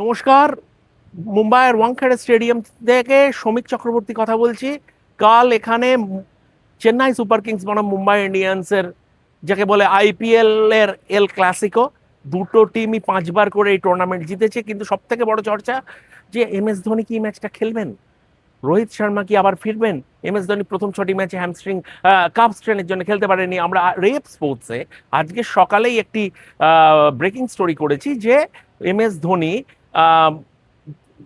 নমস্কার। মুম্বাইয়ের ওয়াংখেড়ে স্টেডিয়াম থেকে শ্রমিক চক্রবর্তী কথা বলছি। কাল এখানে চেন্নাই সুপার কিংস বনাম মুম্বাই ইন্ডিয়ান্সের, যাকে বলে আইপিএল এর এল ক্লাসিকো, দুটো টিমই 5বার করে এই টুর্নামেন্ট জিতেছে। কিন্তু সব থেকে বড় চর্চা যে এম এস ধোনি কি ম্যাচটা খেলবেন, রোহিত শর্মা কি আবার ফিরবেন। এম এস ধোনি প্রথম 6টি ম্যাচে হ্যামস্ট্রিং কাপ স্ট্রেনের জন্য খেলতে পারেনি। আমরা রেপ স্পোর্টসে আজকে সকালেই একটি ব্রেকিং স্টোরি করেছি যে এম এস ধোনি,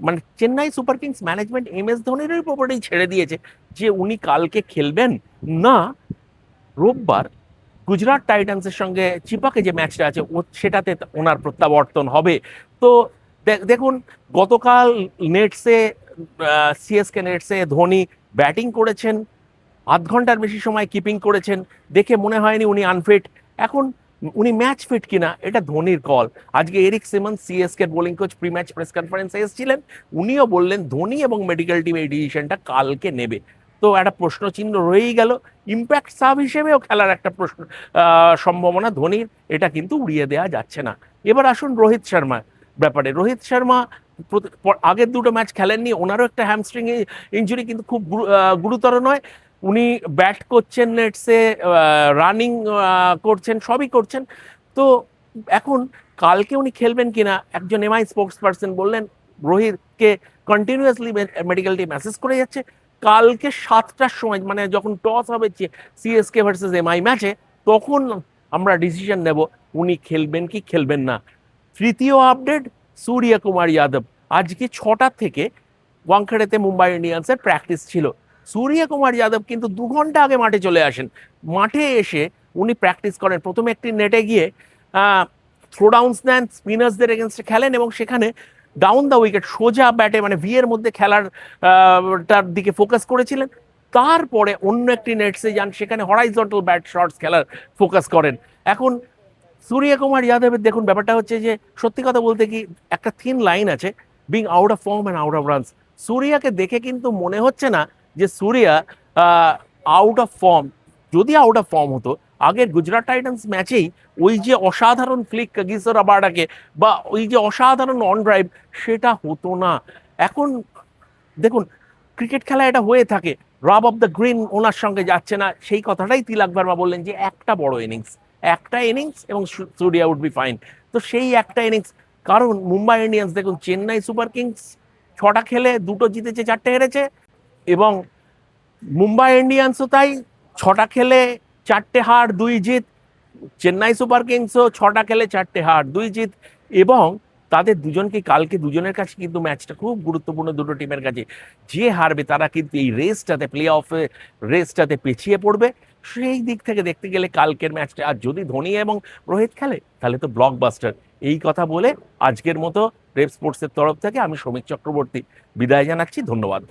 মানে Chennai Super Kings management M S ধোনির উপরেই ছেড়ে দিয়েছে যে উনি কালকে খেলবেন না। রোববার গুজরাট টাইটান্সের সঙ্গে চিপাকে যে ম্যাচটা আছে সেটাতে ওনার প্রত্যাবর্তন হবে। তো দেখুন, গতকাল নেটসে, সিএসকে নেটসে ধোনি ব্যাটিং করেছেন, আধ ঘন্টার বেশি সময় কিপিং করেছেন। দেখে মনে হয়নি উনি আনফিট। এখন উনি ম্যাচ ফিট কিনা এটা ধোনির কল। আজকে Eric Simmons, CSK bowling coach, pre match press কনফারেন্সে এসেছিলেন। উনিও বললেন ধোনি এবং মেডিকেল টিম এই ডিসিশনটা কালকে নেবে। তো একটা প্রশ্ন চিহ্ন রয়েই গেল। ইম্প্যাক্ট সাব হিসেবেও খেলার একটা প্রশ্ন সম্ভাবনা ধোনির, এটা কিন্তু উড়িয়ে দেওয়া যাচ্ছে না। এবার আসুন রোহিত শর্মা ব্যাপারে। রোহিত শর্মা আগের দুটো ম্যাচ খেলেননি, ওনারও একটা হ্যামস্ট্রিং ইঞ্জুরি, কিন্তু খুব গুরুতর নয়। উনি ব্যাট করছেন নেটসে, রানিং করছেন, সবই করছেন। তো এখন কালকে উনি খেলবেন কিনা, একজন এমআই স্পোর্টস পার্সন বললেন রোহিতকে কন্টিনিউয়াসলি মেডিকেল টিম অ্যাসেস করে যাচ্ছে। কালকে 7টার সময়, মানে যখন টস হবে সিএসকে ভার্সেস এমআই ম্যাচে, তখন আমরা ডিসিশন নেব উনি খেলবেন কি খেলবেন না। তৃতীয় আপডেট, সূর্য কুমার যাদব আজকে 6টা থেকে ওয়াংখেড়েতে মুম্বাই ইন্ডিয়ান্সের প্র্যাকটিস ছিল। সূর্য কুমার যাদব কিন্তু 2 ঘন্টা আগে মাঠে চলে আসেন। মাঠে এসে উনি প্র্যাকটিস করেন। প্রথমে একটি নেটে গিয়ে থ্রো ডাউন্স নেন, স্পিনার্সদের এগেনস্টে খেলেন এবং সেখানে ডাউন দ্য উইকেট সোজা ব্যাটে, মানে ভি এর মধ্যে খেলার তার দিকে ফোকাস করেছিলেন। তারপরে অন্য একটি নেটসে যান, সেখানে হরাইজন্টাল ব্যাট শটস খেলার ফোকাস করেন। এখন সূর্য কুমার যাদবের দেখুন, ব্যাপারটা হচ্ছে যে সত্যি কথা বলতে কি, একটা থিন লাইন আছে being out of form and out of runs. সূর্যকে দেখে কিন্তু মনে হচ্ছে না যে সূর্য আউট অফ ফর্ম। যদি আউট অফ ফর্ম হতো, আগের গুজরাট টাইটান্স ম্যাচেই ওই যে অসাধারণ ফ্লিক গিসর আবাডাকে, বা ওই যে অসাধারণ অন ড্রাইভ, সেটা হতো না। এখন দেখুন, ক্রিকেট খেলা এটা হয়ে থাকে, রাব অফ দ্য গ্রিন ওনার সঙ্গে যাচ্ছে না। সেই কথাটাই তিলক ভার্মা বললেন যে একটা বড় ইনিংস, একটা ইনিংস এবং সূর্য উড বি ফাইন। তো সেই একটা ইনিংস, কারণ মুম্বাই ইন্ডিয়ান্স দেখুন, চেন্নাই সুপার কিংস 6টা খেলে 2টো জিতেছে, 4টে হেরেছে, এবং মুম্বাই ইন্ডিয়ান্সও তাই, 6টা খেলে 4টে হার 2 জিত। চেন্নাই সুপার কিংসও 6টা খেলে 4টে হার 2 জিত। এবং তাদের দুজনকে কালকে, দুজনের কাছে কিন্তু ম্যাচটা খুব গুরুত্বপূর্ণ, দুটো টিমের কাছে। যে হারবে তারা কিন্তু এই রেসটাতে, প্লে অফে রেসটাতে পিছিয়ে পড়বে। সেই দিক থেকে দেখতে গেলে কালকের ম্যাচটা, আর যদি ধোনি এবং রোহিত খেলে তাহলে তো ব্লকবাস্টার। এই কথা বলে আজকের মতো রেপ স্পোর্টসের তরফ থেকে আমি শ্রমিক চক্রবর্তী বিদায় জানাচ্ছি। ধন্যবাদ।